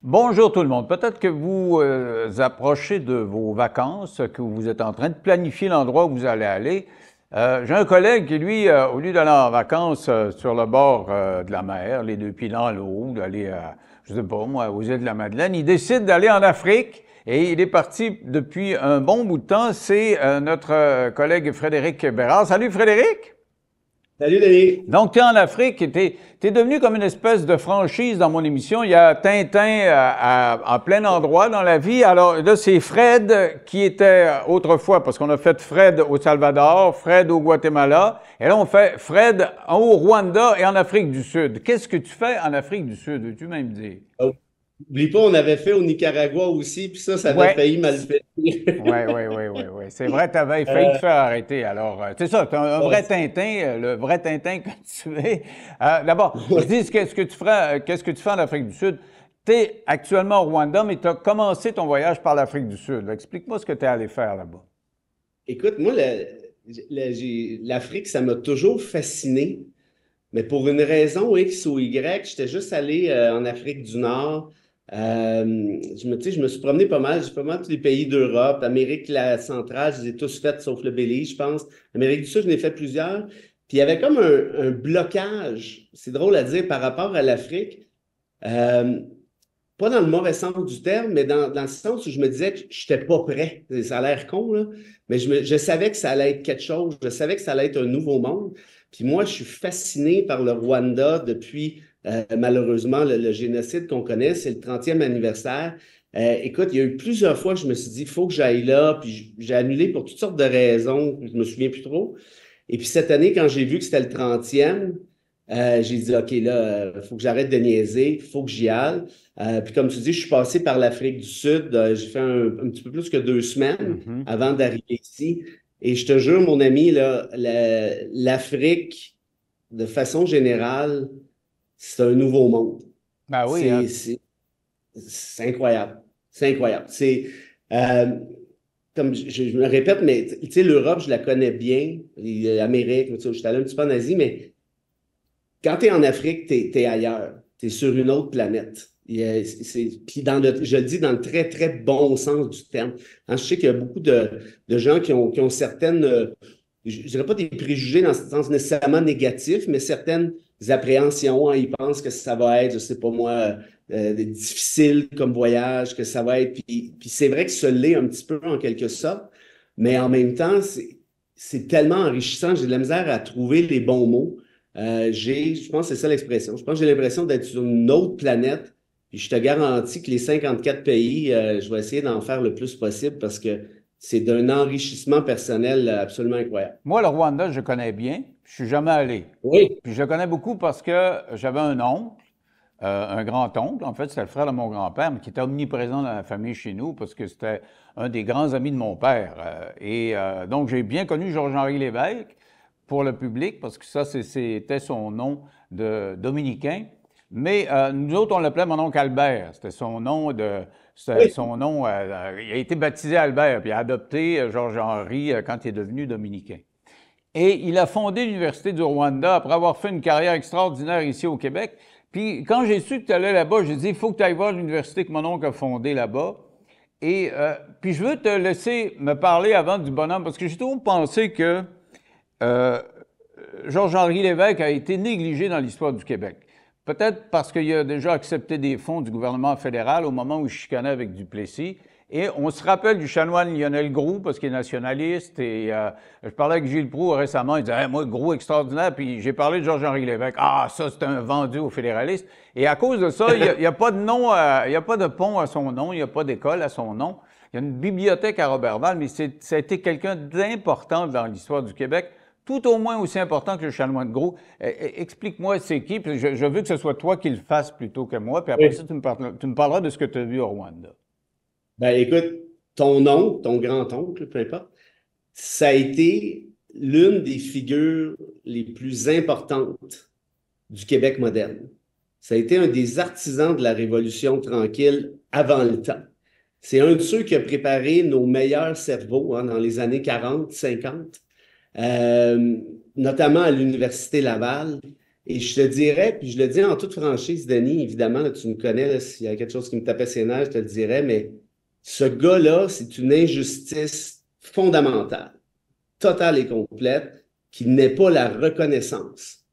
Bonjour tout le monde. Peut-être que vous approchez de vos vacances, que vous êtes en train de planifier l'endroit où vous allez aller. J'ai un collègue qui, lui, au lieu d'aller en vacances sur le bord de la mer, les deux pieds dans l'eau, d'aller, je sais pas moi, aux îles de la Madeleine, il décide d'aller en Afrique et il est parti depuis un bon bout de temps. C'est notre collègue Frédéric Bérard. Salut Frédéric! Salut Denis. Donc, tu es en Afrique et tu es devenu comme une espèce de franchise dans mon émission. Il y a Tintin en plein endroit dans la vie. Alors là, c'est Fred qui était autrefois, parce qu'on a fait Fred au Salvador, Fred au Guatemala, et là, on fait Fred au Rwanda et en Afrique du Sud. Qu'est-ce que tu fais en Afrique du Sud, veux-tu même dire? Oh, oublie pas, on avait fait au Nicaragua aussi, puis ça avait Ouais. failli mal faire. Oui. C'est vrai, tu avais failli te Euh, faire arrêter. Alors, c'est ça, tu es un ouais, vrai Tintin, le vrai Tintin que tu es. D'abord, je dis ce que tu feras, qu'est-ce que tu fais en Afrique du Sud. Tu es actuellement au Rwanda, mais tu as commencé ton voyage par l'Afrique du Sud. Explique-moi ce que tu es allé faire là-bas. Écoute, moi, l'Afrique, ça m'a toujours fasciné, mais pour une raison X ou Y, j'étais juste allé en Afrique du Nord. Tu sais, je me suis promené pas mal. J'ai pas mal tous les pays d'Europe. Centrale, je les ai tous faits, sauf le Belize, je pense. Amérique du Sud, je l'ai fait plusieurs. Puis il y avait comme un blocage, c'est drôle à dire, par rapport à l'Afrique. Euh, Pas dans le mauvais sens du terme, mais dans le sens où je me disais que je n'étais pas prêt. Ça a l'air con, là, mais je savais que ça allait être quelque chose. Je savais que ça allait être un nouveau monde. Puis moi, je suis fasciné par le Rwanda depuis, malheureusement, le génocide qu'on connaît. C'est le 30e anniversaire. Écoute, il y a eu plusieurs fois que je me suis dit, il faut que j'aille là. Puis j'ai annulé pour toutes sortes de raisons. Je me souviens plus trop. Et puis cette année, quand j'ai vu que c'était le 30e, j'ai dit, OK, là, il faut que j'arrête de niaiser, il faut que j'y aille. Puis comme tu dis, je suis passé par l'Afrique du Sud. J'ai fait un petit peu plus que 2 semaines Mhm. avant d'arriver ici. Et je te jure, mon ami, là, l'Afrique, de façon générale, c'est un nouveau monde. Ben oui, hein. C'est incroyable. C'est incroyable. Euh, Comme je me répète, mais tu sais, l'Europe, je la connais bien. L'Amérique, tu sais, je suis allé un petit peu en Asie, mais quand tu es en Afrique, tu es ailleurs. Tu es sur une autre planète. Puis je le dis dans le très, très bon sens du terme. Hein, je sais qu'il y a beaucoup de gens qui ont certaines, je ne dirais pas des préjugés dans ce sens nécessairement négatif, mais certaines appréhensions. Hein. Ils pensent que ça va être, je ne sais pas moi, difficile comme voyage, que ça va être. Puis c'est vrai que ce l'est un petit peu en quelque sorte, mais en même temps, c'est tellement enrichissant. J'ai de la misère à trouver les bons mots. Je pense que c'est ça l'expression. Je pense que j'ai l'impression d'être sur une autre planète. Puis je te garantis que les 54 pays, je vais essayer d'en faire le plus possible parce que c'est d'un enrichissement personnel absolument incroyable. Moi, le Rwanda, je connais bien. Je suis jamais allé. Oui, Puis je le connais beaucoup parce que j'avais un oncle, un grand-oncle, en fait, c'était le frère de mon grand-père, mais qui était omniprésent dans la famille chez nous parce que c'était un des grands amis de mon père. Donc, j'ai bien connu Georges-Henri Lévesque pour le public parce que ça, c'était son nom de dominicain. Mais nous autres, on l'appelait mon oncle Albert. C'était oui. son nom. Il a été baptisé Albert, puis il a adopté Georges-Henri quand il est devenu dominicain. Et il a fondé l'Université du Rwanda après avoir fait une carrière extraordinaire ici au Québec. Puis quand j'ai su que tu allais là-bas, j'ai dit, il faut que tu ailles voir l'université que mon oncle a fondée là-bas. Et puis je veux te laisser me parler avant du bonhomme, parce que j'ai toujours pensé que euh, Georges-Henri Lévesque a été négligé dans l'histoire du Québec. Peut-être parce qu'il a déjà accepté des fonds du gouvernement fédéral au moment où il chicanait avec Duplessis. Et on se rappelle du chanoine Lionel Groulx, parce qu'il est nationaliste. Et je parlais avec Gilles Proulx récemment. Il disait hey, moi, Groulx extraordinaire. Puis j'ai parlé de Georges-Henri Lévesque. Ah, ça, c'est un vendu aux fédéralistes. Et à cause de ça, il n'y a pas de nom, il n'y a pas de pont à son nom, il n'y a pas d'école à son nom. Il y a une bibliothèque à Roberval, mais ça a été quelqu'un d'important dans l'histoire du Québec, tout au moins aussi important que le chanoine de Groulx. Explique-moi c'est qui, puis je veux que ce soit toi qui le fasses plutôt que moi, puis après ça, Oui. tu me parleras de ce que tu as vu au Rwanda. Ben écoute, ton oncle, ton grand-oncle, peu importe, ça a été l'une des figures les plus importantes du Québec moderne. Ça a été un des artisans de la Révolution tranquille avant le temps. C'est un de ceux qui a préparé nos meilleurs cerveaux hein, dans les années 40, 50, euh, notamment à l'Université Laval. Et je te dirais, puis je le dis en toute franchise, Denis, évidemment, là, tu me connais, là, s'il y a quelque chose qui me tapait ses nerfs, je te le dirais, mais ce gars-là, c'est une injustice fondamentale, totale et complète, qui n'est pas la reconnaissance,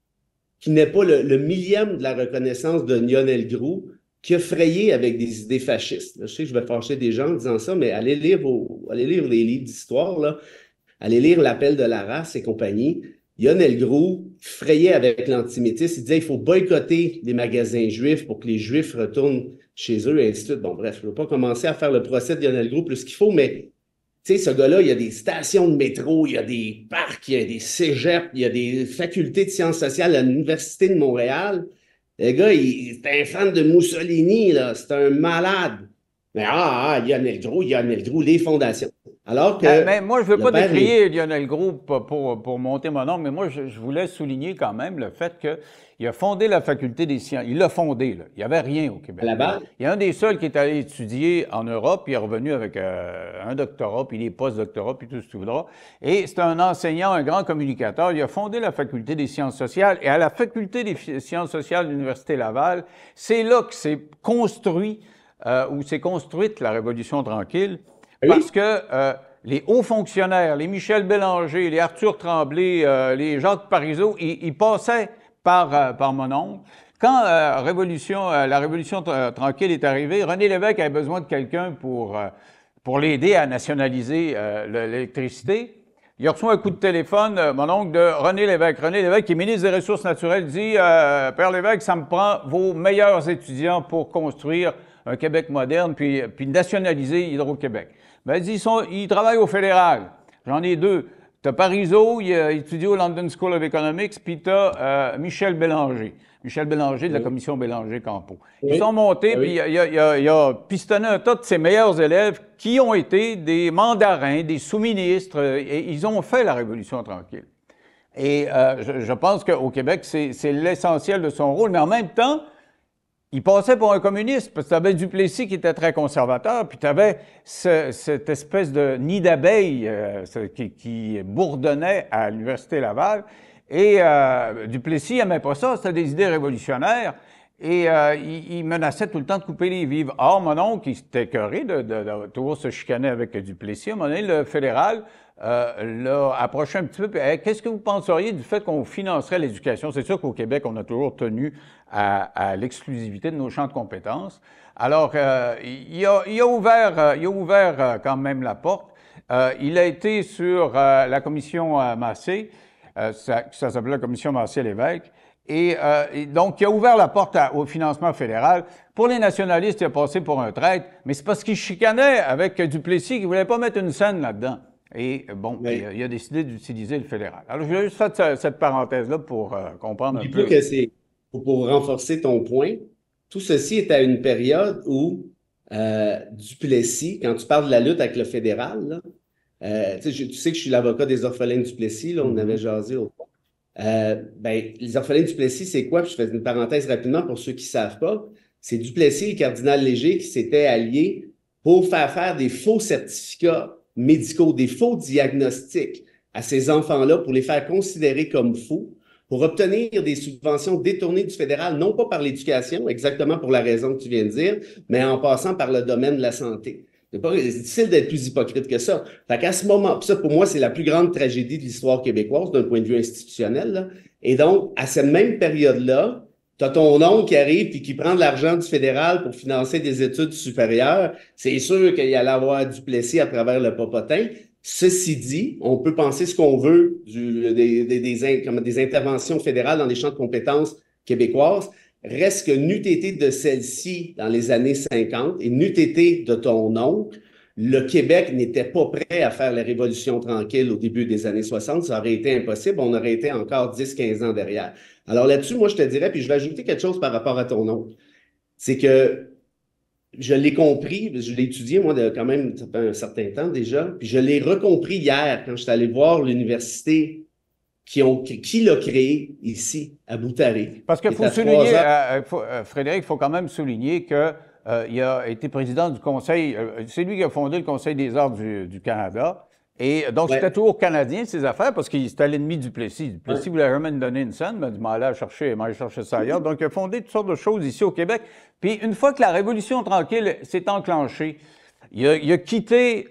qui n'est pas le millième de la reconnaissance de Lionel Groulx, qui a frayé avec des idées fascistes. Là, je sais que je vais fâcher des gens en disant ça, mais allez lire les livres d'histoire, là. Allez lire L'Appel de la race et compagnie. Lionel Groulx frayait avec l'antisémitisme. Il disait il faut boycotter les magasins juifs pour que les Juifs retournent chez eux, et ainsi de suite. Bon, bref, je ne veux pas commencer à faire le procès de Lionel Groulx plus qu'il faut, mais tu sais, ce gars-là, il y a des stations de métro, il y a des parcs, il y a des cégeps, il y a des facultés de sciences sociales à l'Université de Montréal. Le gars, c'est un fan de Mussolini, là. C'est un malade. Mais Lionel Groulx, les fondations. Alors que Mais moi, je ne veux le pas père décrier Lionel Groulx pour monter mon nom, mais moi, je voulais souligner quand même le fait qu'il a fondé la faculté des sciences. Il l'a fondé, là. Il n'y avait rien au Québec. à la base, Il y a un des seuls qui est allé étudier en Europe, puis il est revenu avec un doctorat, puis des post-doctorats, puis tout ce que tu voudras. Et c'est un enseignant, un grand communicateur. Il a fondé la faculté des sciences sociales. Et à la faculté des sciences sociales de l'Université Laval, c'est là que s'est construit, où s'est construite la Révolution tranquille. Parce oui, que les hauts fonctionnaires, les Michel Bélanger, les Arthur Tremblay, les Jacques Parizeau, ils passaient par mon oncle. Quand la Révolution tranquille est arrivée, René Lévesque avait besoin de quelqu'un pour l'aider à nationaliser l'électricité. Il reçoit un coup de téléphone, mon oncle, de René Lévesque. René Lévesque, qui est ministre des Ressources naturelles, dit Père Lévesque, ça me prend vos meilleurs étudiants pour construire un Québec moderne, puis nationaliser Hydro-Québec. Ben, il dit, ils travaillent au fédéral. J'en ai deux. Tu as Parizeau, il a étudié au London School of Economics, puis tu as Michel Bélanger. Michel Bélanger de la commission Bélanger-Campo. Ils sont montés, puis il a pistonné un tas de ses meilleurs élèves qui ont été des mandarins, des sous-ministres, et ils ont fait la Révolution tranquille. Et je pense qu'au Québec, c'est l'essentiel de son rôle, mais en même temps, il passait pour un communiste, parce que tu avais Duplessis qui était très conservateur, puis tu avais cette espèce de nid d'abeilles qui bourdonnait à l'Université Laval. Et Duplessis n'aimait pas ça, c'était des idées révolutionnaires. Et il menaçait tout le temps de couper les vivres. Or, mon oncle, il s'était écœuré de toujours se chicaner avec Duplessis. À un moment donné, le fédéral l'a approché un petit peu. Hey, qu'est-ce que vous penseriez du fait qu'on financerait l'éducation? C'est sûr qu'au Québec, on a toujours tenu à l'exclusivité de nos champs de compétences. Alors, il a ouvert quand même la porte. Il a été sur la commission Massé, ça s'appelait la commission Massé-Lévesque. Et donc, il a ouvert la porte au financement fédéral. Pour les nationalistes, il a passé pour un traître, mais c'est parce qu'il chicanait avec Duplessis qu'il ne voulait pas mettre une scène là-dedans. Et bon, il a décidé d'utiliser le fédéral. Alors, je voulais juste faire cette parenthèse-là pour comprendre un peu. que c'est pour renforcer ton point. Tout ceci est à une période où Duplessis, quand tu parles de la lutte avec le fédéral, là, tu sais que je suis l'avocat des orphelins de Duplessis, là, on avait jasé au fond. Les orphelins de Duplessis, c'est quoi? Puis je fais une parenthèse rapidement pour ceux qui ne savent pas. C'est Duplessis et Cardinal Léger qui s'étaient alliés pour faire des faux certificats médicaux, des faux diagnostics à ces enfants-là pour les faire considérer comme fous, pour obtenir des subventions détournées du fédéral, non pas par l'éducation, exactement pour la raison que tu viens de dire, mais en passant par le domaine de la santé. C'est difficile d'être plus hypocrite que ça. Fait qu'à ce moment, ça pour moi, c'est la plus grande tragédie de l'histoire québécoise d'un point de vue institutionnel, là. Et donc, à cette même période-là, tu as ton oncle qui arrive et qui prend de l'argent du fédéral pour financer des études supérieures. C'est sûr qu'il y allait avoir Duplessis à travers le popotin. Ceci dit, on peut penser ce qu'on veut des interventions fédérales dans les champs de compétences québécoises. Reste que n'eût été de celle-ci dans les années 50 et n'eût été de ton oncle, le Québec n'était pas prêt à faire la Révolution tranquille au début des années 60. Ça aurait été impossible. On aurait été encore 10-15 ans derrière. Alors là-dessus, moi, je te dirais, puis je vais ajouter quelque chose par rapport à ton oncle. C'est que je l'ai compris, je l'ai étudié, moi, quand même, ça fait un certain temps déjà, puis je l'ai recompris hier quand je suis allé voir l'université qui l'a créé ici, à Boutaré. Parce qu'il faut souligner, Frédéric, il faut quand même souligner que il a été président du Conseil, c'est lui qui a fondé le Conseil des arts du Canada, Et donc, Ouais, c'était toujours canadien, ces affaires, parce qu'il était l'ennemi du Plessis. Du ouais. Plessis voulait jamais nous donner une scène, mais il m'a allé chercher ça ailleurs. Donc, il a fondé toutes sortes de choses ici au Québec. Puis, une fois que la Révolution tranquille s'est enclenchée, il a quitté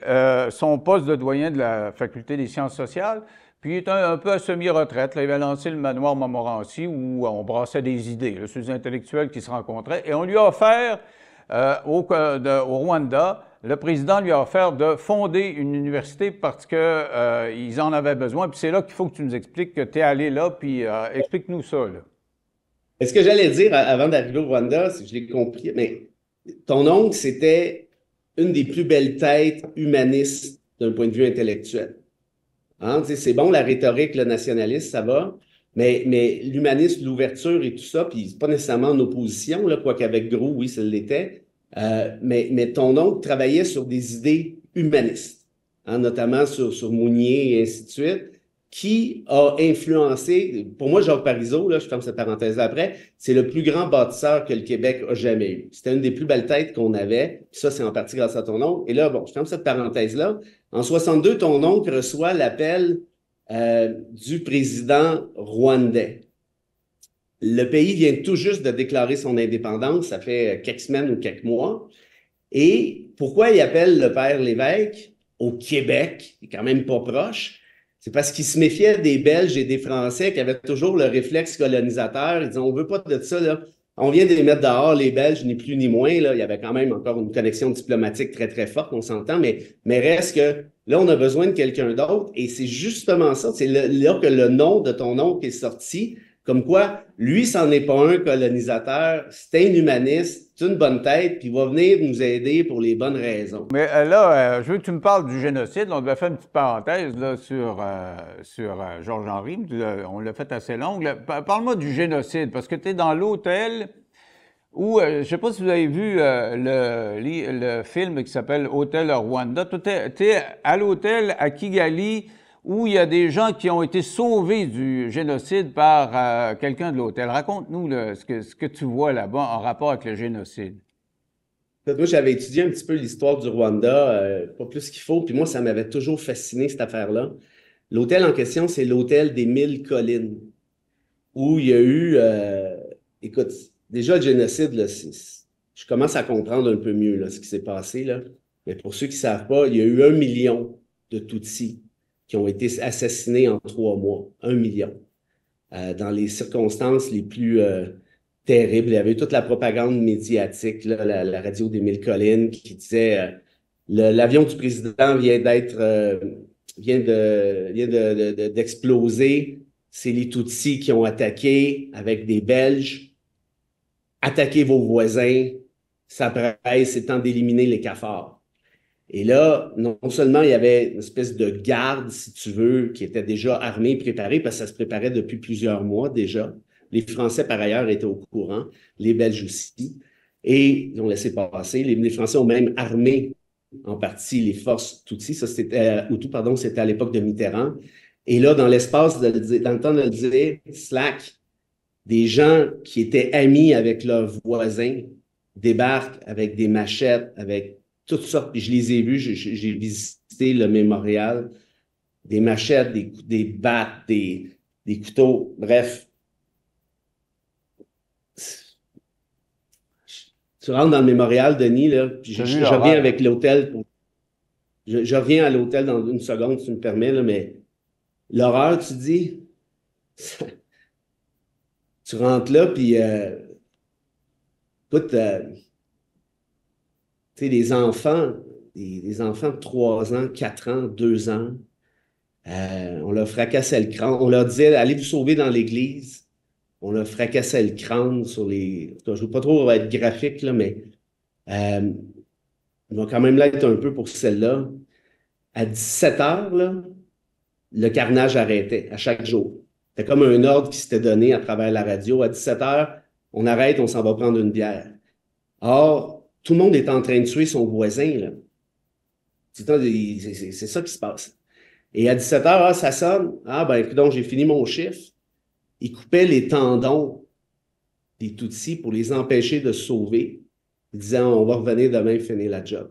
son poste de doyen de la Faculté des sciences sociales, puis il est un peu à semi-retraite. Là, il avait lancé le manoir Montmorency où on brassait des idées, là, sur les intellectuels qui se rencontraient. Et on lui a offert, au Rwanda, le président lui a offert de fonder une université parce que ils en avaient besoin. Puis c'est là qu'il faut que tu nous expliques que tu es allé là, puis explique-nous ça, là. est ce que j'allais dire avant d'arriver au Rwanda, si je l'ai compris, mais ton oncle, c'était une des plus belles têtes humanistes d'un point de vue intellectuel. Hein, tu sais, c'est bon la rhétorique, le nationaliste, ça va, mais l'humanisme, l'ouverture et tout ça, puis c'est pas nécessairement en opposition, là, quoique avec Gros, oui, ça l'était, mais ton oncle travaillait sur des idées humanistes, hein, notamment sur Mounier et ainsi de suite, qui a influencé, pour moi, Jacques Parizeau, là, je ferme cette parenthèse-là après, c'est le plus grand bâtisseur que le Québec a jamais eu. C'était une des plus belles têtes qu'on avait, puis ça, c'est en partie grâce à ton oncle. Et là, bon, je ferme cette parenthèse-là. En 62, ton oncle reçoit l'appel du président rwandais. Le pays vient tout juste de déclarer son indépendance, ça fait quelques semaines ou quelques mois. Et pourquoi il appelle le père Lévesque au Québec, qui est quand même pas proche? C'est parce qu'il se méfiait des Belges et des Français qui avaient toujours le réflexe colonisateur. Ils disaient, on veut pas de ça, là. On vient de les mettre dehors, les Belges, ni plus ni moins. Là. Il y avait quand même encore une connexion diplomatique très, très forte, on s'entend, mais reste que là, on a besoin de quelqu'un d'autre. Et c'est justement ça, c'est là que le nom de ton oncle est sorti. Comme quoi, lui, c'en est pas un colonisateur, c'est un humaniste, c'est une bonne tête, puis il va venir nous aider pour les bonnes raisons. Mais là, je veux que tu me parles du génocide. On devait faire une petite parenthèse là, sur Georges-Henri. On l'a fait assez longue. Là. Parle-moi du génocide, parce que tu es dans l'hôtel où, je ne sais pas si vous avez vu le film qui s'appelle Hôtel Rwanda. Tu es à l'hôtel à Kigali où il y a des gens qui ont été sauvés du génocide par quelqu'un de l'hôtel. Raconte-nous là, ce que tu vois là-bas en rapport avec le génocide. Moi, j'avais étudié un petit peu l'histoire du Rwanda, pas plus qu'il faut, puis moi, ça m'avait toujours fasciné, cette affaire-là. L'hôtel en question, c'est l'hôtel des 1000 collines, où il y a eu, écoute, déjà le génocide, là, je commence à comprendre un peu mieux là, ce qui s'est passé, là. Mais pour ceux qui ne savent pas, il y a eu 1 million de Tutsis qui ont été assassinés en 3 mois. 1 million. Dans les circonstances les plus terribles. Il y avait eu toute la propagande médiatique, là, la radio des 1000 collines qui disait l'avion du président vient d'être d'exploser. C'est les Tutsis qui ont attaqué avec des Belges. Attaquez vos voisins. Ça presse, c'est temps d'éliminer les cafards. Et là, non seulement il y avait une espèce de garde, si tu veux, qui était déjà armée, préparée, parce que ça se préparait depuis plusieurs mois déjà. Les Français, par ailleurs, étaient au courant, les Belges aussi, et ils ont laissé passer. Les Français ont même armé en partie les forces Tutsis. Ça, c'était, Hutu, pardon, c'était à l'époque de Mitterrand. Et là, dans l'espace, dans le temps de le dire, slack, des gens qui étaient amis avec leurs voisins débarquent avec des machettes, avec toutes sortes. Puis je les ai vus, j'ai visité le mémorial, des machettes, des battes, des couteaux, bref. Tu rentres dans le mémorial, Denis, là, puis je reviens avec l'hôtel. Je reviens à l'hôtel dans une seconde, si tu me permets, là, mais l'horreur, tu dis, tu rentres là, puis écoute, tu sais, des enfants, des enfants de 3 ans, 4 ans, 2 ans, on leur fracassait le crâne. On leur disait, allez vous sauver dans l'église. On leur fracassait le crâne sur les... Je ne veux pas trop être graphique, là, mais ils vont quand même l'être un peu pour celle-là. À 17 heures, là, le carnage arrêtait à chaque jour. C'était comme un ordre qui s'était donné à travers la radio. À 17 heures, on arrête, on s'en va prendre une bière. Or, tout le monde est en train de tuer son voisin, là. C'est ça qui se passe. Et à 17 heures, ah, ça sonne. Ah, ben, écoute, donc, j'ai fini mon chiffre. Ils coupaient les tendons des Tutsis pour les empêcher de se sauver. Ils disaient, on va revenir demain finir la job.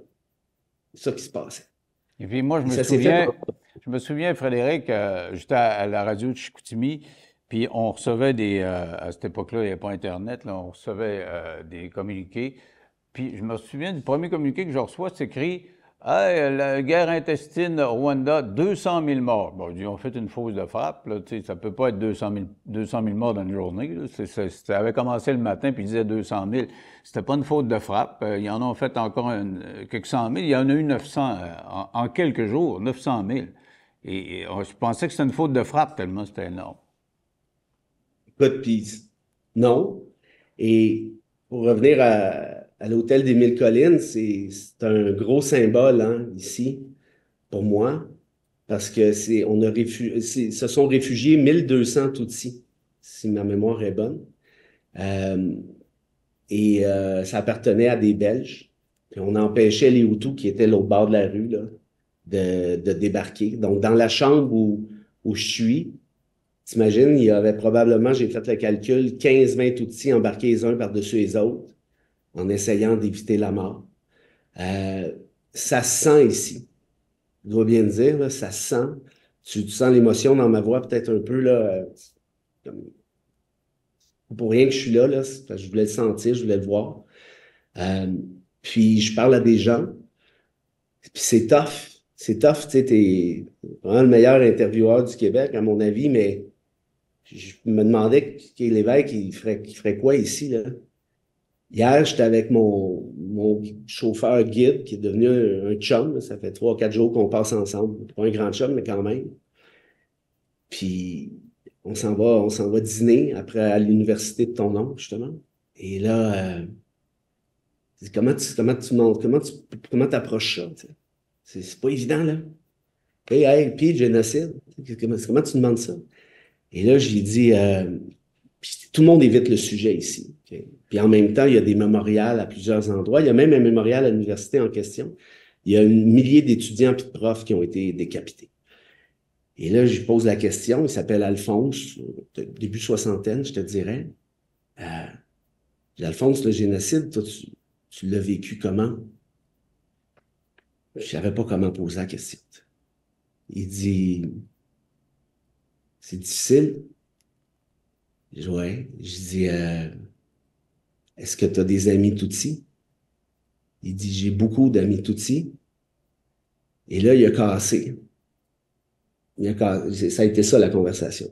C'est ça qui se passait. Et puis moi, Et ça s'est fait comme je me souviens, Frédéric, j'étais à la radio de Chicoutimi, puis on recevait à cette époque-là, il n'y avait pas Internet, là, on recevait des communiqués. Puis je me souviens du premier communiqué que je reçois, c'est écrit Hey, la guerre intestine au Rwanda, 200 000 morts. Bon, ils ont fait une fausse de frappe, là, tu sais, ça peut pas être 200 000 morts dans une journée. Là. Ça avait commencé le matin, puis ils disaient 200 000. C'était pas une faute de frappe. Ils en ont fait encore quelques cent mille. Il y en a eu 900 en quelques jours, 900 000. Et je pensais que c'était une faute de frappe tellement c'était énorme. écoute, puis non. Et pour revenir à l'hôtel des Mille Collines, c'est un gros symbole hein, ici, pour moi, parce que se sont réfugiés 1200 Tutsis, si ma mémoire est bonne. Euh, Ça appartenait à des Belges. Puis on empêchait les Hutus qui étaient l'autre bord de la rue là, de débarquer. Donc, dans la chambre où je suis, t'imagines, il y avait probablement, j'ai fait le calcul, 15-20 Tutsis embarqués les uns par-dessus les autres en essayant d'éviter la mort. Euh, Ça se sent ici. Je dois bien le dire, là, ça se sent. Tu sens l'émotion dans ma voix peut-être un peu, là, comme, pour rien que je suis là, c'est parce que je voulais le sentir, je voulais le voir. Euh, Puis je parle à des gens, puis c'est tough. C'est tough, tu sais, t'es vraiment le meilleur intervieweur du Québec, à mon avis, mais je me demandais l'évêque, il ferait quoi ici, là? Hier, j'étais avec mon chauffeur guide qui est devenu un chum. Là. Ça fait 3-4 jours qu'on passe ensemble. Pas un grand chum, mais quand même. Puis on s'en va dîner après à l'université de ton oncle, justement. Et là, comment t'approches ça? Tu sais? C'est pas évident, là. Hey, puis génocide. Comment tu demandes ça? Et là, j'ai dit, puis tout le monde évite le sujet ici. Okay? Puis en même temps, il y a des mémorials à plusieurs endroits. Il y a même un mémorial à l'université en question. Il y a un millier d'étudiants et de profs qui ont été décapités. Et là, je lui pose la question. Il s'appelle Alphonse, début soixantaine, je te dirais. Alphonse, le génocide, toi, tu l'as vécu comment? Je savais pas comment poser la question. Il dit, c'est difficile. Je dis, ouais. Je dis, est-ce que tu as des amis Tutsis? Il dit, j'ai beaucoup d'amis Tutsis. Et là, il a cassé. Ça a été ça, la conversation.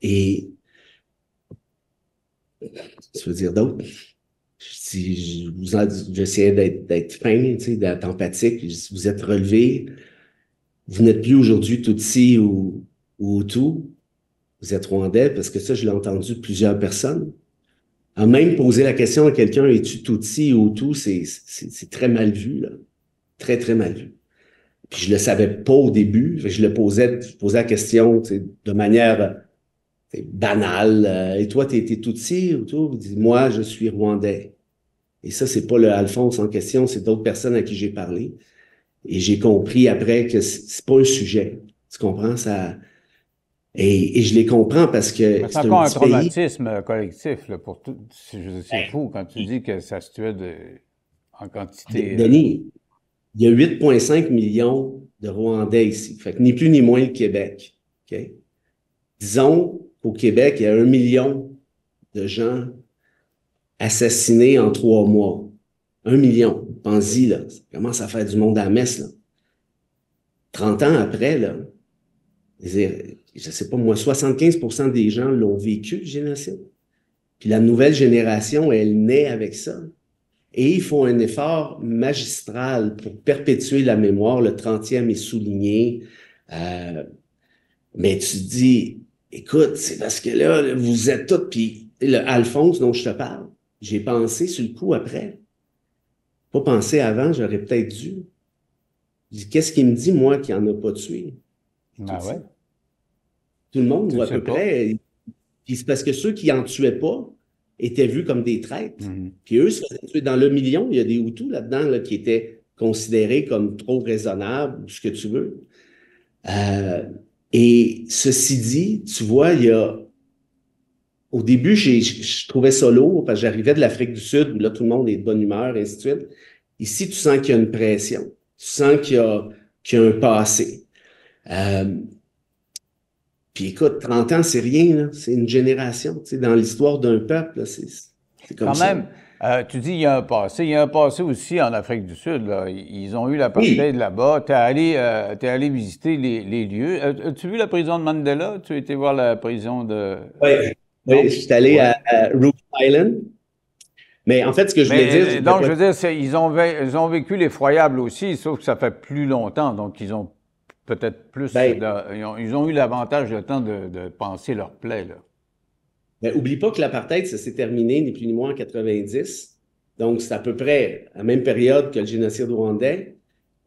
Et, tu veux dire d'autres? Je dis, j'essayais d'être fin, tu sais, d'être empathique. Je dis, vous êtes relevé. Vous n'êtes plus aujourd'hui Tutsi ou Hutu. Vous êtes Rwandais, parce que ça, je l'ai entendu de plusieurs personnes. À même poser la question à quelqu'un, es-tu Tutsi ou Hutu, c'est très mal vu, là. Très, très mal vu. Puis je le savais pas au début. Je posais la question de manière banale. Et toi, t'es Tutsi ou tout? Il dit, moi, je suis Rwandais. Et ça, c'est pas le Alphonse en question, c'est d'autres personnes à qui j'ai parlé. Et j'ai compris après que c'est pas un sujet. Tu comprends? Et je les comprends parce que C'est c'est un encore un petit pays. traumatisme collectif là, pour tout. C'est fou quand tu dis que ça se tuait en quantité. Denis, il y a 8,5 millions de Rwandais ici. Fait que ni plus ni moins le Québec. OK? Disons qu'au Québec, il y a 1 million de gens assassinés en 3 mois. 1 million. Pense-y, là. Ça commence à faire du monde à la messe, là. 30 ans après, là, je sais pas moi, 75% des gens l'ont vécu, le génocide. Puis la nouvelle génération, elle naît avec ça. Et ils font un effort magistral pour perpétuer la mémoire. Le 30e est souligné. Mais tu te dis, écoute, c'est parce que là, vous êtes tous, puis le Alphonse dont je te parle, j'ai pensé sur le coup après. Pas pensé avant, j'aurais peut-être dû. Je dis, qu'est-ce qu'il me dit, moi, qui en a pas tué? Ah ouais? Tout le monde, Tu ou le à sais peu pas. près. Puis c'est parce que ceux qui en tuaient pas étaient vus comme des traîtres. Mhm. Puis eux se faisaient tuer. Dans le million, il y a des Hutus là-dedans là, qui étaient considérés comme trop raisonnables, ou ce que tu veux. Euh, et ceci dit, tu vois, au début, je trouvais ça lourd parce que j'arrivais de l'Afrique du Sud où là, tout le monde est de bonne humeur, et ainsi de suite. Ici, tu sens qu'il y a une pression. Tu sens qu'il y a un passé. Euh, Puis écoute, 30 ans, c'est rien, là. C'est une génération. Tu sais, dans l'histoire d'un peuple, là, c'est comme Quand ça. même, tu dis il y a un passé. Il y a un passé aussi en Afrique du Sud, là. Ils ont eu l'apartheid Oui, là-bas. T'es allé visiter les lieux. As-tu vu la prison de Mandela? Tu as été voir la prison de... oui, oui, je Non? suis allé Ouais. à Robben Island. Mais en fait, ce que je voulais dire, Mais je voulais donc, pas. je veux dire, ils ont vécu l'effroyable aussi, sauf que ça fait plus longtemps. Donc, ils ont peut-être plus... Ben, ils ont eu l'avantage, le temps de penser leur plaie, là. oublie pas que l'apartheid, ça s'est terminé ni plus ni moins en 90. Donc, c'est à peu près à la même période que le génocide rwandais.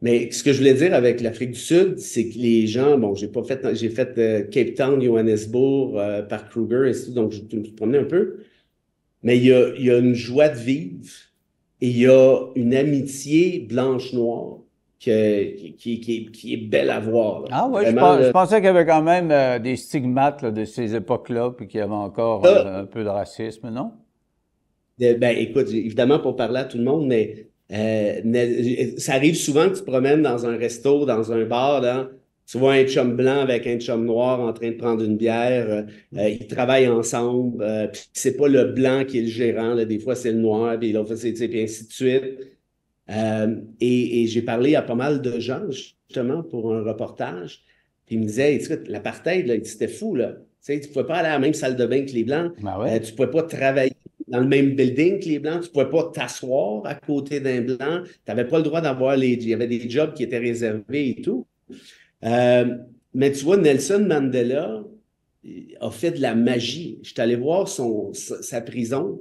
Mais ce que je voulais dire avec l'Afrique du Sud, c'est que les gens, bon, j'ai fait Cape Town, Johannesburg, par Kruger, et tout, donc je me suis promené un peu. Mais il y a une joie de vivre et il y a une amitié blanche-noire qui est belle à voir, là. Ah ouais, Vraiment, je là. pensais qu'il y avait quand même des stigmates là, de ces époques-là, puis qu'il y avait encore Ça, un peu de racisme, non? ben, écoute, évidemment, pour parler à tout le monde, mais ça arrive souvent que tu te promènes dans un resto, dans un bar, là, tu vois un chum blanc avec un chum noir en train de prendre une bière, ils travaillent ensemble, puis c'est pas le blanc qui est le gérant, là, des fois c'est le noir, puis l'autre, puis ainsi de suite. Et j'ai parlé à pas mal de gens, justement, pour un reportage, puis ils me disaient, écoute, l'apartheid, là, c'était fou, là. Tu sais, tu pouvais pas aller à la même salle de bain que les Blancs, Ben ouais. tu pouvais pas travailler dans le même building que les Blancs, tu pouvais pas t'asseoir à côté d'un Blanc, tu n'avais pas le droit d'avoir les... Il y avait des jobs qui étaient réservés et tout. Euh, mais tu vois, Nelson Mandela a fait de la magie. Je suis allé voir sa prison,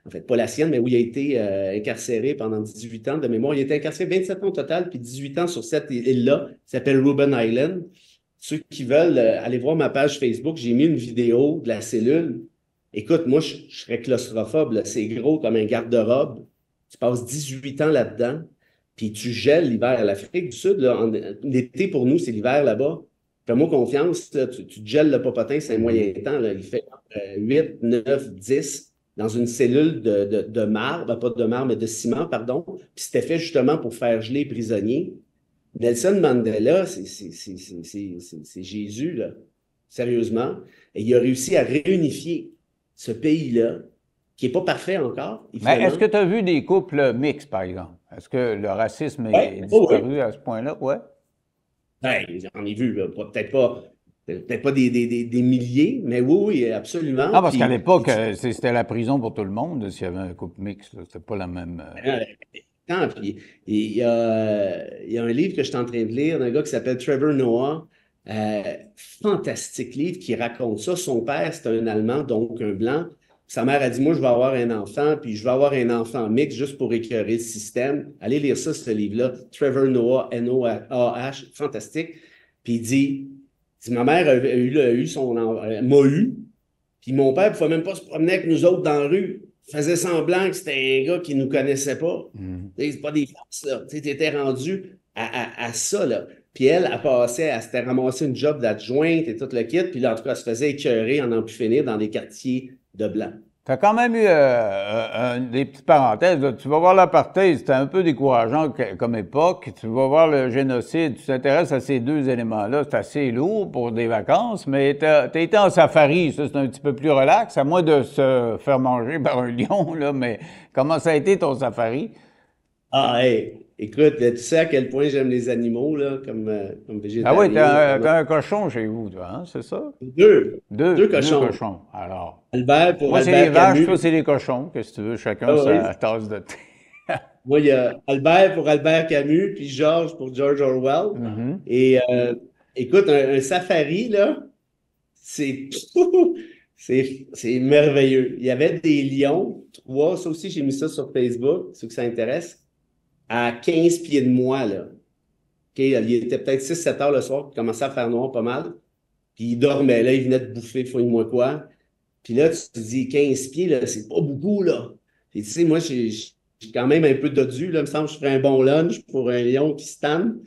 en fait, pas la sienne, mais où il a été incarcéré pendant 18 ans de mémoire. Il a été incarcéré 27 ans au total, puis 18 ans sur cette île-là, qui s'appelle Robben Island. Ceux qui veulent aller voir ma page Facebook, j'ai mis une vidéo de la cellule. Écoute, moi, je serais claustrophobe, là. C'est gros comme un garde-robe. Tu passes 18 ans là-dedans, puis tu gèles l'hiver. L'Afrique du Sud, là, l'été pour nous, c'est l'hiver là-bas. Fais-moi confiance, là, tu te gèles le popotin, c'est un moyen temps. Là. Il fait 8, 9, 10 dans une cellule de marbre, pas de marbre, mais de ciment, pardon. Puis c'était fait justement pour faire geler les prisonniers. Nelson Mandela, c'est Jésus, là. Sérieusement. Et il a réussi à réunifier ce pays-là, qui n'est pas parfait encore, Mais est-ce que évidemment. tu as vu des couples mixtes, par exemple? Est-ce que le racisme est Ouais, oh oui. disparu à ce point-là? Ouais. Ben, j'en ai vu, là, peut-être pas des milliers, mais oui, oui, absolument. Ah, parce qu'à Puis l'époque, c'était la prison pour tout le monde s'il y avait un couple mixte, là. C'était pas la même... euh, puis il y a un livre que je suis en train de lire d'un gars qui s'appelle Trevor Noah. Fantastique livre qui raconte ça. Son père, c'est un Allemand, donc un blanc. Sa mère a dit, moi, je vais avoir un enfant, puis je vais avoir un enfant mix juste pour écœurer le système. Allez lire ça, ce livre-là. Trevor Noah, N-O-A-H, fantastique. Puis il dit, ma mère m'a eu, puis mon père ne pouvait même pas se promener avec nous autres dans la rue. Il faisait semblant que c'était un gars qui ne nous connaissait pas. Mhm. C'est pas des farces, là. Tu étais rendu à ça, là. Puis elle s'était ramassée une job d'adjointe et tout le kit. Puis là, en tout cas, elle se faisait écœurer en plus finir dans des quartiers de blancs. Tu as quand même eu des petites parenthèses, là. Tu vas voir l'apartheid, c'était un peu décourageant comme époque. Tu vas voir le génocide, tu t'intéresses à ces deux éléments-là. C'est assez lourd pour des vacances, mais tu as été en safari, ça c'est un petit peu plus relax, à moins de se faire manger par un lion, là. Mais comment ça a été ton safari? Ah, hey, écoute, tu sais à quel point j'aime les animaux, là, comme Ah oui, végétarien. t'as un cochon chez vous, toi, hein, c'est ça? Deux. Deux Deux cochons. cochons. Alors, Albert pour moi c'est les Albert vaches, Camus. toi c'est les cochons, qu'est-ce que tu veux, Ah chacun oui. sa tasse de thé. Moi, il y a Albert pour Albert Camus, puis Georges pour George Orwell. Mhm. Et écoute, un safari, là, c'est c'est merveilleux. Il y avait des lions, trois, ça aussi, j'ai mis ça sur Facebook, ceux que ça intéresse, à 15 pieds de moi, là. OK, il était peut-être 6-7 heures le soir, il commençait à faire noir pas mal. Puis il dormait, là, il venait de bouffer, fouille-moi quoi. Puis là, tu te dis 15 pieds, là, c'est pas beaucoup, là. Puis tu sais, moi, j'ai quand même un peu dodu, là. Il me semble que je ferais un bon lunch pour un lion qui se tanne.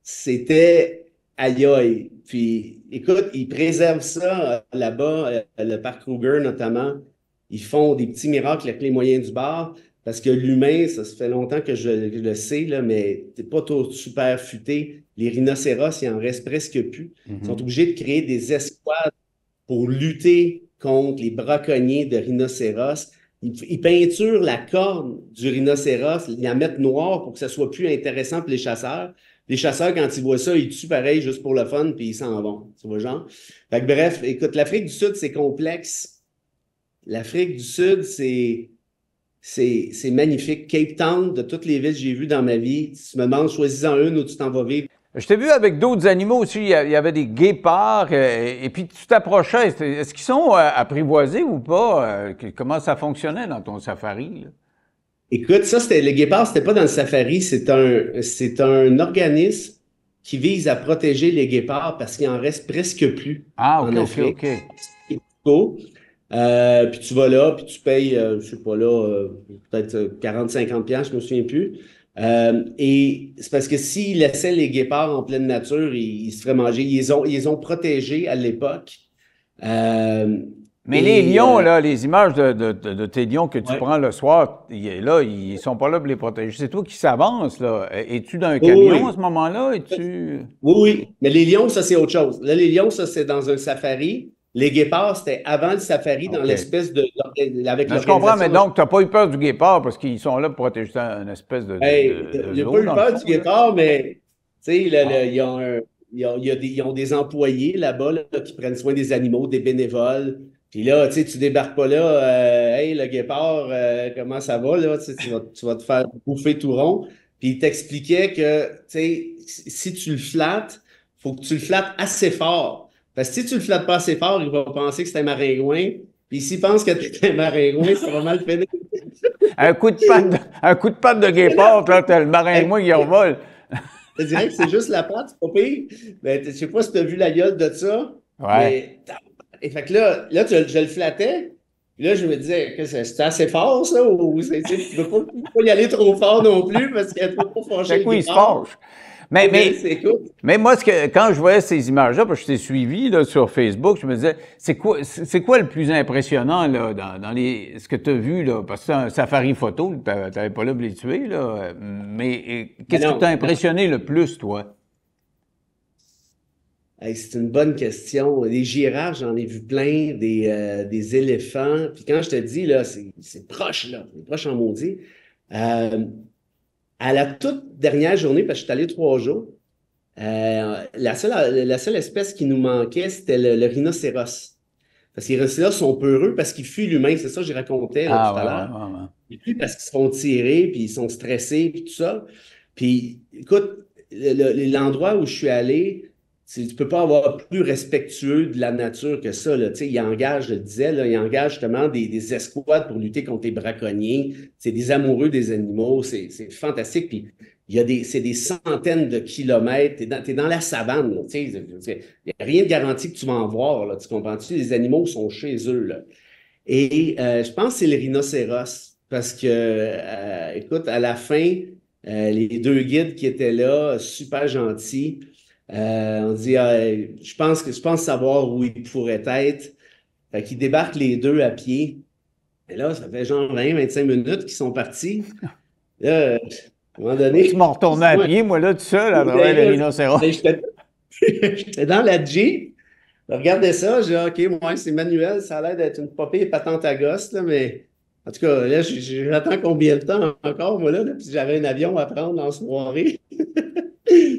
C'était aïe aïe. Puis écoute, ils préservent ça là-bas, le parc Kruger notamment. Ils font des petits miracles avec les moyens du bord. parce que l'humain, ça fait longtemps que je le sais, là, mais t'es pas tout super futé. Les rhinocéros, il en reste presque plus. Ils sont obligés de créer des escouades pour lutter contre les braconniers de rhinocéros. Ils peinturent la corne du rhinocéros, ils la mettent noire pour que ça soit plus intéressant pour les chasseurs. Les chasseurs, quand ils voient ça, ils tuent pareil juste pour le fun, puis ils s'en vont. Tu vois, genre? Fait que, bref, écoute, l'Afrique du Sud, c'est complexe. L'Afrique du Sud, c'est magnifique. Cape Town, de toutes les villes que j'ai vues dans ma vie, si tu me demandes, choisis-en une où tu t'en vas vivre. Je t'ai vu avec d'autres animaux aussi. Il y avait des guépards, et puis tu t'approchais. Est-ce qu'ils sont apprivoisés ou pas? Comment ça fonctionnait dans ton safari, là? Écoute, ça, c'était le guépard, c'était pas dans le safari, c'est un organisme qui vise à protéger les guépards parce qu'il en reste presque plus Ah, OK, en OK, Afrique. OK. C'est cool. Puis tu vas là, puis tu payes, je sais pas là, peut-être 40-50 piastres, je me souviens plus. Et c'est parce que s'ils laissaient les guépards en pleine nature, ils se feraient manger. Ils les ont protégés à l'époque. Euh, Mais les et lions, là, les images de tes lions que tu ouais. prends le soir, là, ils sont pas là pour les protéger. C'est toi qui s'avance, là. Es-tu dans un Oui, camion à oui. ce moment-là? Es-tu... Oui, oui. Mais les lions, ça, c'est autre chose. Là, les lions, ça, c'est dans un safari. Les guépards, c'était avant le safari dans OK. l'espèce de, avec Non, je comprends, mais l'organisation. donc, tu n'as pas eu peur du guépard parce qu'ils sont là pour protéger une espèce Hey, il n'y a pas zoo, eu dans le peur fond, du là. guépard, mais tu sais, Ah. il y a ils ont des employés là-bas là, qui prennent soin des animaux, des bénévoles. Puis là, tu sais, tu débarques pas là, hey, le guépard, comment ça va, là? Tu sais, tu vas te faire bouffer tout rond. Puis il t'expliquait que, tu sais, si tu le flattes, faut que tu le flattes assez fort. Parce que si tu le flattes pas assez fort, il va penser que c'est un maringouin. Puis s'il pense que tu es un maringouin, ça va mal finir. Un coup de patte de guépard, là, t'as le maringouin qui revole. Je dirais que c'est juste la pâte, c'est pas pire. Mais je sais pas si tu as vu la gueule de ça, Ouais. mais. Et fait que là je le flattais. Puis là, je me disais que c'est assez fort, ça, ou tu peux pas y aller trop fort non plus parce que tu peux pas fâcher D'un le coup, il se guépard. fâche. Mais, mais, Écoute, mais moi, quand je voyais ces images-là, parce que je t'ai suivi là, sur Facebook, je me disais, c'est quoi le plus impressionnant là, dans ce que tu as vu, là? Parce que c'est un safari photo, tu n'avais pas là pour les tuer, là. Mais mais qu'est-ce qui t'a non, impressionné le plus, toi? hey, c'est une bonne question. Des girafes, j'en ai vu plein, des éléphants. Puis quand je te dis, là, c'est proche, là, c'est proche en maudit. Euh, À la toute dernière journée, parce que je suis allé 3 jours, la seule espèce qui nous manquait, c'était le rhinocéros. Parce que les rhinocéros sont peureux parce qu'ils fuient l'humain. C'est ça que j'ai raconté là, Ah, tout à ouais, ouais, l'heure. ouais, ouais. Ils fuient parce qu'ils se font tirer, puis ils sont stressés, puis tout ça. Puis, écoute, l'endroit où je suis allé, tu peux pas avoir plus respectueux de la nature que ça. Là. Tu sais, ils engagent, je le disais, là, ils engagent justement des escouades pour lutter contre les braconniers. C'est des amoureux des animaux. C'est fantastique. Puis, c'est des centaines de kilomètres. T'es dans la savane. Là, tu sais, il n'y a rien de garanti que tu vas en voir. Là, tu comprends-tu? Les animaux sont chez eux. Là. Et je pense que c'est le rhinocéros. Parce que, écoute, à la fin, les deux guides qui étaient là, super gentils, on dit, je pense savoir où ils pourraient être. Fait qu'ils débarquent les deux à pied. Et là, ça fait genre 20-25 minutes qu'ils sont partis. Là, à un moment Tu donné, m'as retourné à pied, moi, là, tout seul, à travers le rhinocéros. j'étais j'étais dans la Jeep. Je regardais ça, j'ai dit, OK, moi, c'est manuel, ça a l'air d'être une popée patente à gosse, là, mais en tout cas, là, j'attends combien de temps encore, moi, là, puis j'avais un avion à prendre en soirée.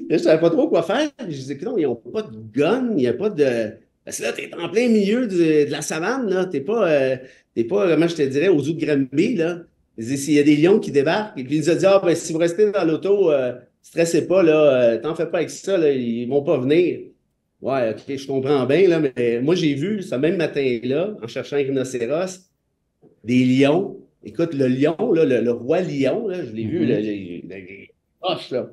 Là, je savais pas trop quoi faire. Je disais que non, ils n'ont pas de gun, il n'y a pas de. Parce que là, tu es en plein milieu de la savane, là. T'es pas, comment je te dirais, au zoo de Granby, là. Je dis, s'il y a des lions qui débarquent, et puis il nous a dit, ah, ben, si vous restez dans l'auto, stressez pas, là, t'en fais pas avec ça, là, ils vont pas venir. Ouais, OK, je comprends bien, là, mais moi, j'ai vu, ce même matin-là, en cherchant un rhinocéros, des lions. Écoute, le lion, là, le roi lion, là, je l'ai vu, là, Mhm. proche, là.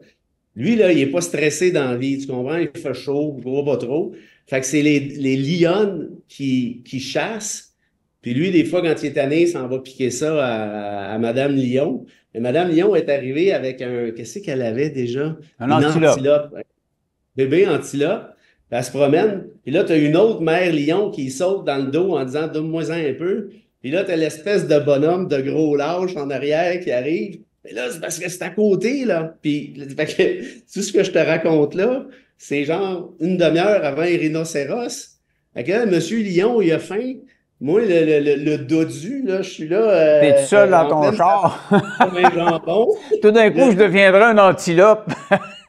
Lui, là, il n'est pas stressé dans la vie, tu comprends? Il fait chaud, il ne voit pas trop. Fait que c'est les lionnes qui chassent. Puis lui, des fois, quand il est tanné, il s'en va piquer ça à Madame Lion. Et Madame Lion est arrivée avec qu'est-ce qu'elle avait déjà? Un Une antilope. antilope. Bébé antilope. Puis elle se promène. Puis là, tu as une autre mère lion qui saute dans le dos en disant, donne-moi-en un peu. Puis là, tu as l'espèce de bonhomme de gros lâche en arrière qui arrive. Mais là, c'est parce que c'est à côté, là. Puis, fait que, tout ce que je te raconte là, c'est genre une demi-heure avant les rhinocéros. Fait que là, Monsieur Lion, il a faim. Moi, le dodu, là, je suis là T'es tout seul dans en ton pleine char. comme un jambon. Tout d'un coup, je deviendrai un antilope.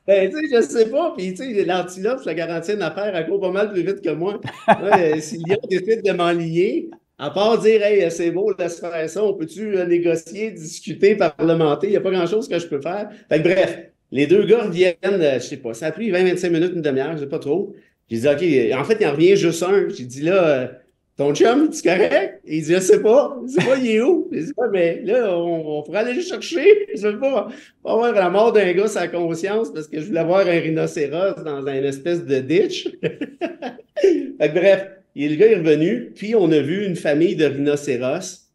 Ben, tu sais, je sais pas. Puis, tu sais, l'antilope, je te garantis une affaire, elle court pas mal plus vite que moi. Ouais, si le lion décide de m'enligner, à part dire, hey, c'est beau, laisse faire ça, on peut-tu négocier, discuter, parlementer, il n'y a pas grand-chose que je peux faire. Fait que, bref, les deux gars reviennent, je sais pas, ça a pris 20-25 minutes, une demi-heure, je sais pas trop. J'ai dit, OK, en fait, il en revient juste un. J'ai dit, là, ton chum, tu correct? Et il dit, je sais pas, il est où? J'ai dit, ouais, mais là, on pourrait aller le chercher. Je sais pas avoir la mort d'un gars sa conscience parce que je voulais voir un rhinocéros dans une espèce de ditch. Fait que, bref, le gars est revenu, puis on a vu une famille de rhinocéros.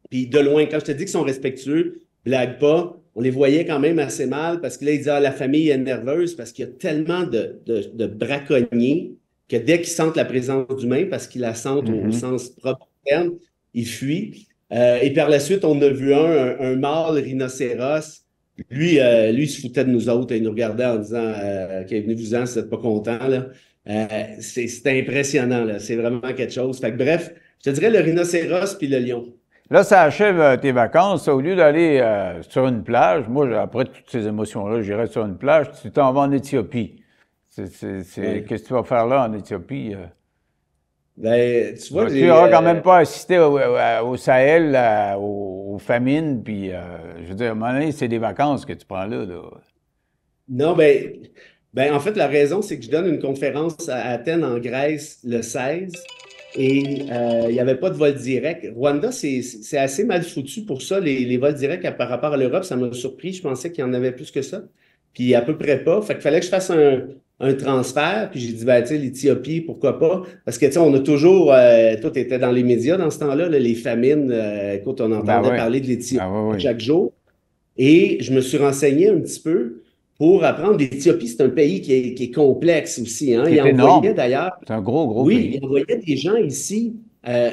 Puis de loin, quand je te dis qu'ils sont respectueux, blague pas, on les voyait quand même assez mal parce que là, ils disaient, ah, la famille est nerveuse parce qu'il y a tellement de braconniers que dès qu'ils sentent la présence d'humains, parce qu'ils la sentent au sens propre du terme, ils fuient. Et par la suite, on a vu un mâle rhinocéros. Lui, il se foutait de nous autres. Il nous regardait en disant OK, venez-vous-en si vous n'êtes pas content. C'est impressionnant. C'est vraiment quelque chose. Fait que, bref, je te dirais le rhinocéros puis le lion. Là, ça achève tes vacances. Au lieu d'aller sur une plage, moi, après toutes ces émotions-là, j'irai sur une plage, tu t'en vas en Éthiopie. Ouais. Qu'est-ce que tu vas faire là en Éthiopie? Ben, tu vois, Tu n'auras quand même pas assisté au Sahel, aux famines, puis je veux dire, à un moment donné, c'est des vacances que tu prends là. non, ben, en fait, la raison, c'est que je donne une conférence à Athènes, en Grèce, le 16, et il n'y avait pas de vol direct. Rwanda, c'est assez mal foutu pour ça, les vols directs par rapport à l'Europe. Ça m'a surpris. Je pensais qu'il y en avait plus que ça. Puis à peu près pas. Fait qu'il fallait que je fasse un transfert. Puis j'ai dit, ben, tu sais, l'Éthiopie, pourquoi pas? Parce que, tu sais, on a toujours, tout était dans les médias dans ce temps-là, là, les famines. Écoute, on entendait parler de l'Éthiopie chaque jour. Et je me suis renseigné un petit peu pour apprendre. L'Éthiopie, c'est un pays qui est complexe aussi. Hein? Il envoyait d'ailleurs. C'est un gros Oui, pays. il envoyait des gens ici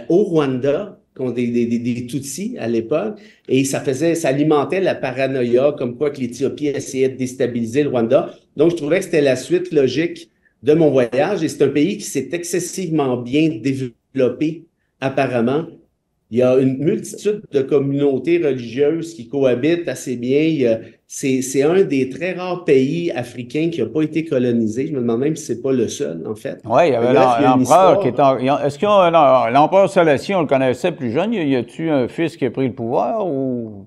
au Rwanda, qui ont des Tutsis à l'époque, et ça alimentait la paranoïa, comme quoi que l'Éthiopie essayait de déstabiliser le Rwanda. Donc, je trouvais que c'était la suite logique de mon voyage, et c'est un pays qui s'est excessivement bien développé, apparemment. Il y a une multitude de communautés religieuses qui cohabitent assez bien. C'est un des très rares pays africains qui n'a pas été colonisé. Je me demande même si c'est pas le seul, en fait. Oui, il y avait l'empereur qui est Est-ce que l'empereur Sélasie, on le connaissait plus jeune? Y a-tu un fils qui a pris le pouvoir ou...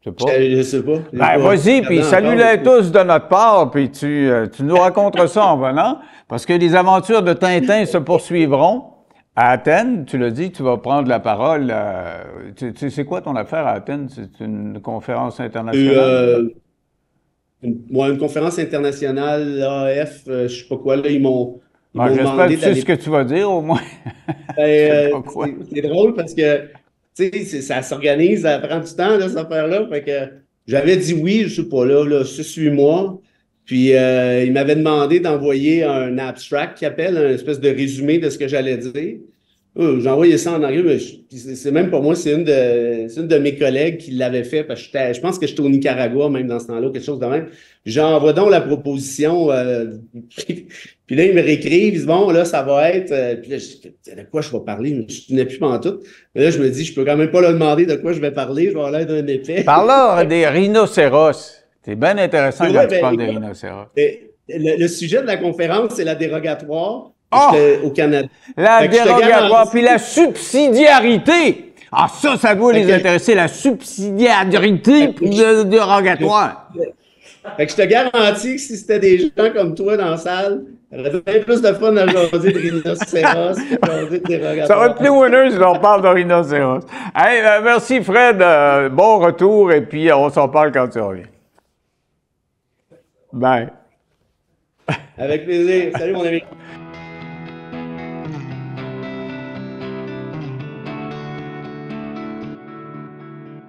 Je sais pas. Je sais pas. Ben, vas-y, puis salue-les tous de notre part, puis tu nous raconteras ça en venant, parce que les aventures de Tintin se poursuivront. À Athènes, tu l'as dit, tu vas prendre la parole. C'est quoi ton affaire à Athènes? C'est une conférence internationale? Une conférence internationale, AF, je sais pas quoi, là, ils m'ont j'espère demandé que tu sais ce que tu vas dire, au moins. C'est drôle parce que, tu sais, ça s'organise, ça prend du temps, là, cette affaire-là. Fait que j'avais dit oui, je sais pas, là, suis-moi. Puis, il m'avait demandé d'envoyer un abstract qui appelle, un espèce de résumé de ce que j'allais dire. J'ai envoyé ça en anglais, mais c'est même pas moi, c'est une de mes collègues qui l'avait fait, parce que je pense que j'étais au Nicaragua, même dans ce temps-là, quelque chose de même. J'envoie donc la proposition, puis là, ils me réécrivent, ils disent, bon, là, ça va être, puis là, je dis, de quoi je vais parler? Je ne me souvenais plus tout. Mais là, je me dis, je peux quand même pas leur demander de quoi je vais parler, je vais avoir l'air d'un épais. Parle-leur des rhinocéros. C'est bien intéressant quand tu parles des rhinocéros. Le sujet de la conférence, c'est la dérogatoire au Canada. La dérogatoire, puis la subsidiarité. Ah, ça doit les intéresser, la subsidiarité puis le dérogatoire. Fait que je te garantis que si c'était des gens comme toi dans la salle, il y aurait bien plus de fun à jaser de rhinocéros que jaser de dérogatoire. Ça va être plus winner si on parle de rhinocéros. Hey, merci Fred, bon retour, et puis on s'en parle quand tu reviens. Bye. Avec plaisir. Salut mon ami.